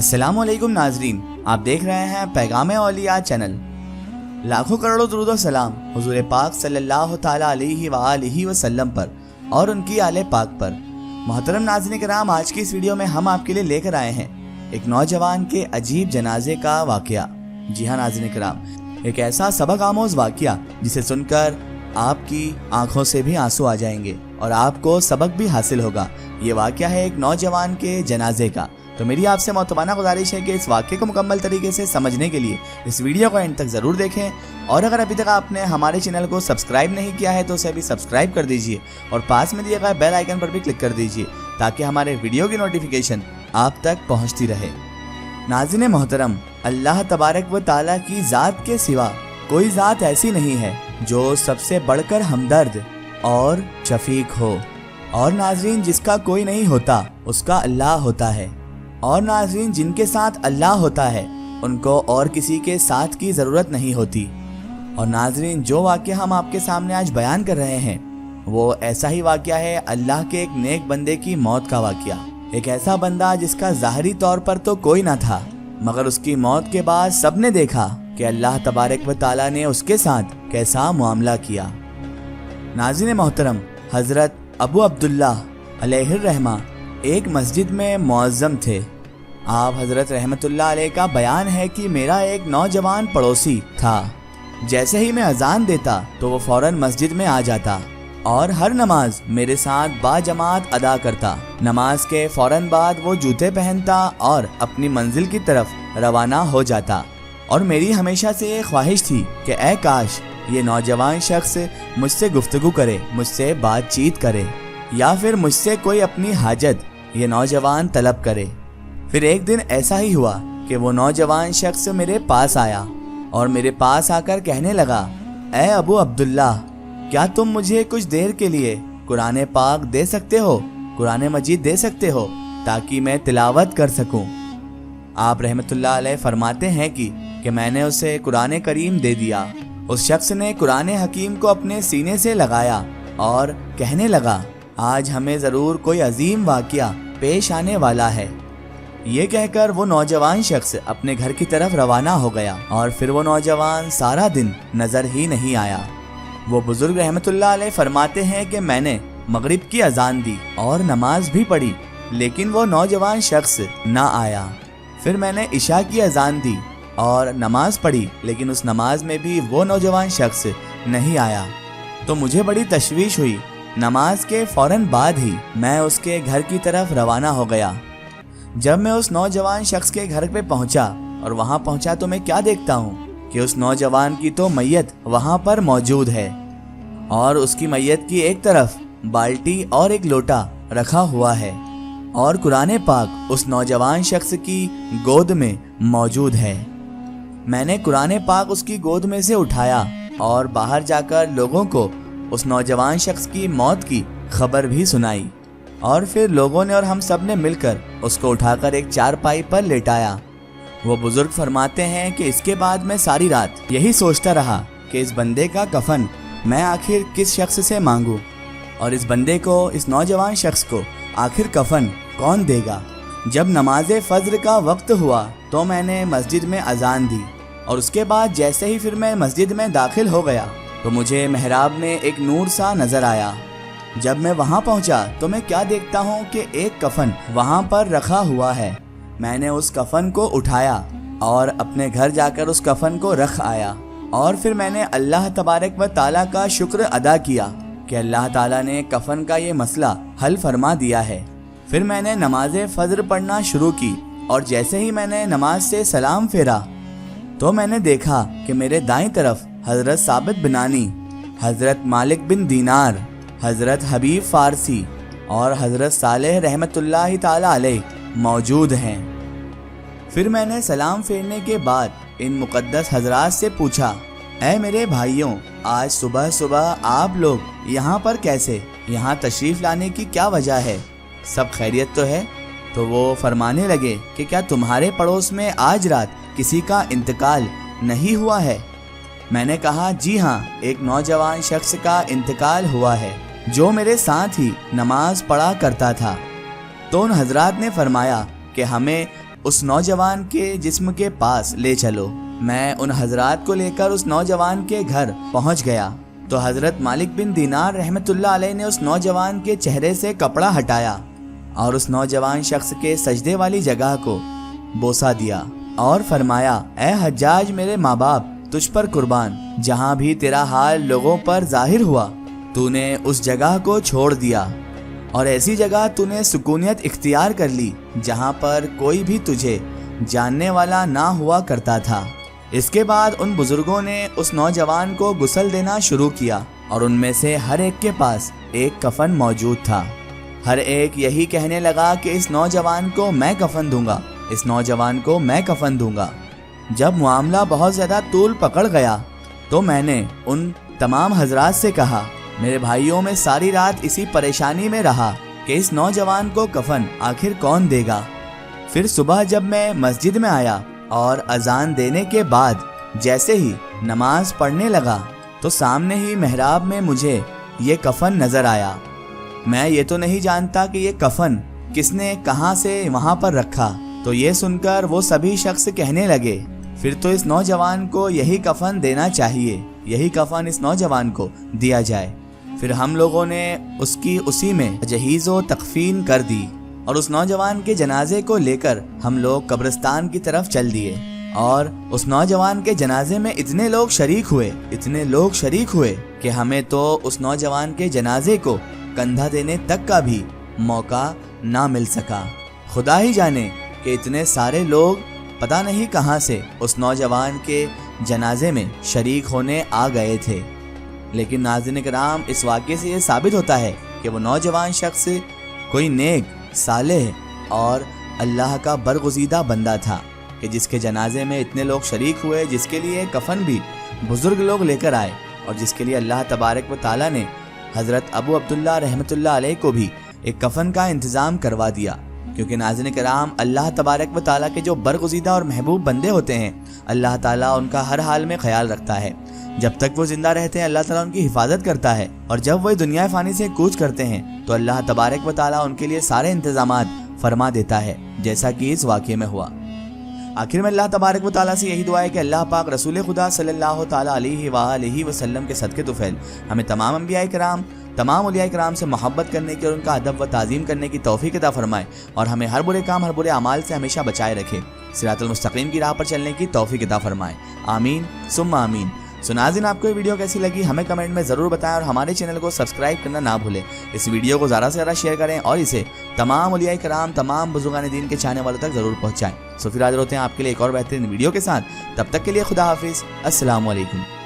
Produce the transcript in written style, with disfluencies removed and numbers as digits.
السلام علیکم ناظرین، آپ دیکھ رہے ہیں پیغام اولیاء چینل۔ لاکھوں کروڑوں درود و سلام حضور پاک صلی اللہ تعالی علیہ وآلہ وسلم پر اور ان کی آل پاک پر۔ محترم ناظرین کرام، آج کی اس ویڈیو میں ہم آپ کے لیے لے کر آئے ہیں ایک نوجوان کے عجیب جنازے کا واقعہ۔ جی ہاں ناظرین کرام، ایک ایسا سبق آموز واقعہ جسے سن کر آپ کی آنکھوں سے بھی آنسو آ جائیں گے اور آپ کو سبق بھی حاصل ہوگا۔ یہ واقعہ ہے ایک نوجوان کے جنازے کا۔ تو میری آپ سے معتبانہ گزارش ہے کہ اس واقعے کو مکمل طریقے سے سمجھنے کے لیے اس ویڈیو کو اینڈ تک ضرور دیکھیں، اور اگر ابھی تک آپ نے ہمارے چینل کو سبسکرائب نہیں کیا ہے تو اسے بھی سبسکرائب کر دیجئے اور پاس میں دیے گئے بیل آئیکن پر بھی کلک کر دیجئے تاکہ ہمارے ویڈیو کی نوٹیفیکیشن آپ تک پہنچتی رہے۔ ناظرین محترم، اللہ تبارک و تعالیٰ کی ذات کے سوا کوئی ذات ایسی نہیں ہے جو سب سے بڑھ کر ہمدرد اور شفیق ہو، اور ناظرین جس کا کوئی نہیں ہوتا اس کا اللہ ہوتا ہے، اور ناظرین جن کے ساتھ اللہ ہوتا ہے ان کو اور کسی کے ساتھ کی ضرورت نہیں ہوتی۔ اور ناظرین جو واقعہ ہم آپ کے سامنے آج بیان کر رہے ہیں وہ ایسا ہی واقعہ ہے اللہ کے ایک نیک بندے کی موت کا واقعہ۔ ایک ایسا بندہ جس کا ظاہری طور پر تو کوئی نہ تھا، مگر اس کی موت کے بعد سب نے دیکھا کہ اللہ تبارک و تعالیٰ نے اس کے ساتھ کیسا معاملہ کیا۔ ناظرین محترم، حضرت ابو عبداللہ علیہ الرحمہ ایک مسجد میں معظم تھے۔ آپ حضرت رحمت اللہ علیہ کا بیان ہے کہ میرا ایک نوجوان پڑوسی تھا، جیسے ہی میں اذان دیتا تو وہ فوراً مسجد میں آ جاتا اور ہر نماز میرے ساتھ با جماعت ادا کرتا۔ نماز کے فوراً بعد وہ جوتے پہنتا اور اپنی منزل کی طرف روانہ ہو جاتا، اور میری ہمیشہ سے یہ خواہش تھی کہ اے کاش یہ نوجوان شخص مجھ سے گفتگو کرے، مجھ سے بات چیت کرے، یا پھر مجھ سے کوئی اپنی حاجت یہ نوجوان طلب کرے۔ پھر ایک دن ایسا ہی ہوا کہ وہ نوجوان شخص میرے پاس آیا اور میرے پاس آ کر کہنے لگا، اے ابو عبداللہ، کیا تم مجھے کچھ دیر کے لیے قرآن پاک دے سکتے ہو، قرآن مجید دے سکتے ہو تاکہ میں تلاوت کر سکوں؟ آپ رحمت اللہ علیہ فرماتے ہیں کہ میں نے اسے قرآن کریم دے دیا۔ اس شخص نے قرآن حکیم کو اپنے سینے سے لگایا اور کہنے لگا، آج ہمیں ضرور کوئی عظیم واقعہ پیش آنے والا ہے۔ یہ کہہ کر وہ نوجوان شخص اپنے گھر کی طرف روانہ ہو گیا، اور پھر وہ نوجوان سارا دن نظر ہی نہیں آیا۔ وہ بزرگ رحمت اللہ علیہ فرماتے ہیں کہ میں نے مغرب کی اذان دی اور نماز بھی پڑھی، لیکن وہ نوجوان شخص نہ آیا۔ پھر میں نے عشاء کی اذان دی اور نماز پڑھی، لیکن اس نماز میں بھی وہ نوجوان شخص نہیں آیا۔ تو مجھے بڑی تشویش ہوئی۔ نماز کے فوراً بعد ہی میں اس کے گھر کی طرف روانہ ہو گیا۔ جب میں اس نوجوان شخص کے گھر پہ پہنچا اور وہاں پہنچا تو میں کیا دیکھتا ہوں کہ اس نوجوان کی تو میت وہاں پر موجود ہے، اور اس کی میت کی ایک طرف بالٹی اور ایک لوٹا رکھا ہوا ہے، اور قرآن پاک اس نوجوان شخص کی گود میں موجود ہے۔ میں نے قرآن پاک اس کی گود میں سے اٹھایا اور باہر جا کر لوگوں کو اس نوجوان شخص کی موت کی خبر بھی سنائی، اور پھر لوگوں نے اور ہم سب نے مل کر اس کو اٹھا کر ایک چارپائی پر لیٹایا۔ وہ بزرگ فرماتے ہیں کہ اس کے بعد میں ساری رات یہی سوچتا رہا کہ اس بندے کا کفن میں آخر کس شخص سے مانگوں، اور اس بندے کو، اس نوجوان شخص کو آخر کفن کون دے گا۔ جب نماز فجر کا وقت ہوا تو میں نے مسجد میں اذان دی، اور اس کے بعد جیسے ہی پھر میں مسجد میں داخل ہو گیا تو مجھے محراب میں ایک نور سا نظر آیا۔ جب میں وہاں پہنچا تو میں کیا دیکھتا ہوں کہ ایک کفن وہاں پر رکھا ہوا ہے۔ میں نے اس کفن کو اٹھایا اور اپنے گھر جا کر اس کفن کو رکھ آیا، اور پھر میں نے اللہ تبارک و تعالیٰ کا شکر ادا کیا کہ اللہ تعالیٰ نے کفن کا یہ مسئلہ حل فرما دیا ہے۔ پھر میں نے نماز فجر پڑھنا شروع کی، اور جیسے ہی میں نے نماز سے سلام پھیرا تو میں نے دیکھا کہ میرے دائیں طرف حضرت ثابت بنانی، حضرت مالک بن دینار، حضرت حبیب فارسی اور حضرت صالح رحمت اللہ تعالی علیہ موجود ہیں۔ پھر میں نے سلام پھیرنے کے بعد ان مقدس حضرات سے پوچھا، اے میرے بھائیوں، آج صبح صبح آپ لوگ یہاں پر کیسے؟ یہاں تشریف لانے کی کیا وجہ ہے؟ سب خیریت تو ہے؟ تو وہ فرمانے لگے کہ کیا تمہارے پڑوس میں آج رات کسی کا انتقال نہیں ہوا ہے؟ میں نے کہا جی ہاں، ایک نوجوان شخص کا انتقال ہوا ہے جو میرے ساتھ ہی نماز پڑھا کرتا تھا۔ تو ان حضرات نے فرمایا کہ ہمیں اس نوجوان کے جسم کے پاس لے چلو۔ میں ان حضرات کو لے کر اس نوجوان کے گھر پہنچ گیا تو حضرت مالک بن دینار رحمت اللہ علیہ نے اس نوجوان کے چہرے سے کپڑا ہٹایا اور اس نوجوان شخص کے سجدے والی جگہ کو بوسہ دیا اور فرمایا، اے حجاج میرے ماں باپ تجھ پر قربان، جہاں بھی تیرا حال لوگوں پر ظاہر ہوا تو نے اس جگہ کو چھوڑ دیا اور ایسی جگہ تو نے سکونیت اختیار کر لی جہاں پر کوئی بھی تجھے جاننے والا نہ ہوا کرتا تھا۔ اس کے بعد ان بزرگوں نے اس نوجوان کو غسل دینا شروع کیا اور ان میں سے ہر ایک کے پاس ایک کفن موجود تھا۔ ہر ایک یہی کہنے لگا کہ اس نوجوان کو میں کفن دوں گا، اس نوجوان کو میں کفن دوں گا۔ جب معاملہ بہت زیادہ طول پکڑ گیا تو میں نے ان تمام حضرات سے کہا، میرے بھائیوں میں ساری رات اسی پریشانی میں رہا کہ اس نوجوان کو کفن آخر کون دے گا۔ پھر صبح جب میں مسجد میں آیا اور اذان دینے کے بعد جیسے ہی نماز پڑھنے لگا تو سامنے ہی محراب میں مجھے یہ کفن نظر آیا۔ میں یہ تو نہیں جانتا کہ یہ کفن کس نے کہاں سے وہاں پر رکھا، تو یہ سن کر وہ سبھی شخص کہنے لگے، پھر تو اس نوجوان کو یہی کفن دینا چاہیے، یہی کفن اس نوجوان کو دیا جائے۔ پھر ہم لوگوں نے اس کی اسی میں جہیز و تکفین کر دی اور اس نوجوان کے جنازے کو لے کر ہم لوگ قبرستان کی طرف چل دیے اور اس نوجوان کے جنازے میں اتنے لوگ شریک ہوئے کہ ہمیں تو اس نوجوان کے جنازے کو کندھا دینے تک کا بھی موقع نہ مل سکا۔ خدا ہی جانے کہ اتنے سارے لوگ پتہ نہیں کہاں سے اس نوجوان کے جنازے میں شریک ہونے آ گئے تھے۔ لیکن ناظرین کرام، اس واقعے سے یہ ثابت ہوتا ہے کہ وہ نوجوان شخص کوئی نیک، صالح اور اللہ کا برگزیدہ بندہ تھا کہ جس کے جنازے میں اتنے لوگ شریک ہوئے، جس کے لیے کفن بھی بزرگ لوگ لے کر آئے اور جس کے لیے اللہ تبارک و تعالیٰ نے حضرت ابو عبداللہ رحمت اللہ علیہ کو بھی ایک کفن کا انتظام کروا دیا۔ کیونکہ ناظرین کرام، اللہ تبارک و تعالیٰ کے جو برگزیدہ اور محبوب بندے ہوتے ہیں، اللہ تعالیٰ ان کا ہر حال میں خیال رکھتا ہے۔ جب تک وہ زندہ رہتے ہیں اللہ تعالیٰ ان کی حفاظت کرتا ہے، اور جب وہ دنیا فانی سے کوچ کرتے ہیں تو اللہ تبارک و تعالیٰ ان کے لیے سارے انتظامات فرما دیتا ہے، جیسا کہ اس واقعے میں ہوا۔ آخر میں اللہ تبارک و تعالیٰ سے یہی دعا ہے کہ اللہ پاک رسول خدا صلی اللہ تعالیٰ علیہ وآلہ وسلم کے صدقے طفیل ہمیں تمام انبیاء کرام، تمام اولیاء کرام سے محبت کرنے کی اور ان کا ادب و تعظیم کرنے کی توفیق عطا فرمائے، اور ہمیں ہر برے کام، ہر برے اعمال سے ہمیشہ بچائے رکھے، صراط المستقیم کی راہ پر چلنے کی توفیق عطا فرمائے، آمین ثم آمین۔ سو ناظرین، آپ کو یہ ویڈیو کیسی لگی ہمیں کمنٹ میں ضرور بتائیں اور ہمارے چینل کو سبسکرائب کرنا نہ بھولیں۔ اس ویڈیو کو زیادہ سے زیادہ شیئر کریں اور اسے تمام اولیاء کرام، تمام بزرگان دین کے چاہنے والوں تک ضرور پہنچائیں۔ سو پھر حاضر ہوتے ہیں آپ کے لیے ایک اور بہترین ویڈیو کے ساتھ، تب تک کے لیے خدا حافظ، السلام علیکم۔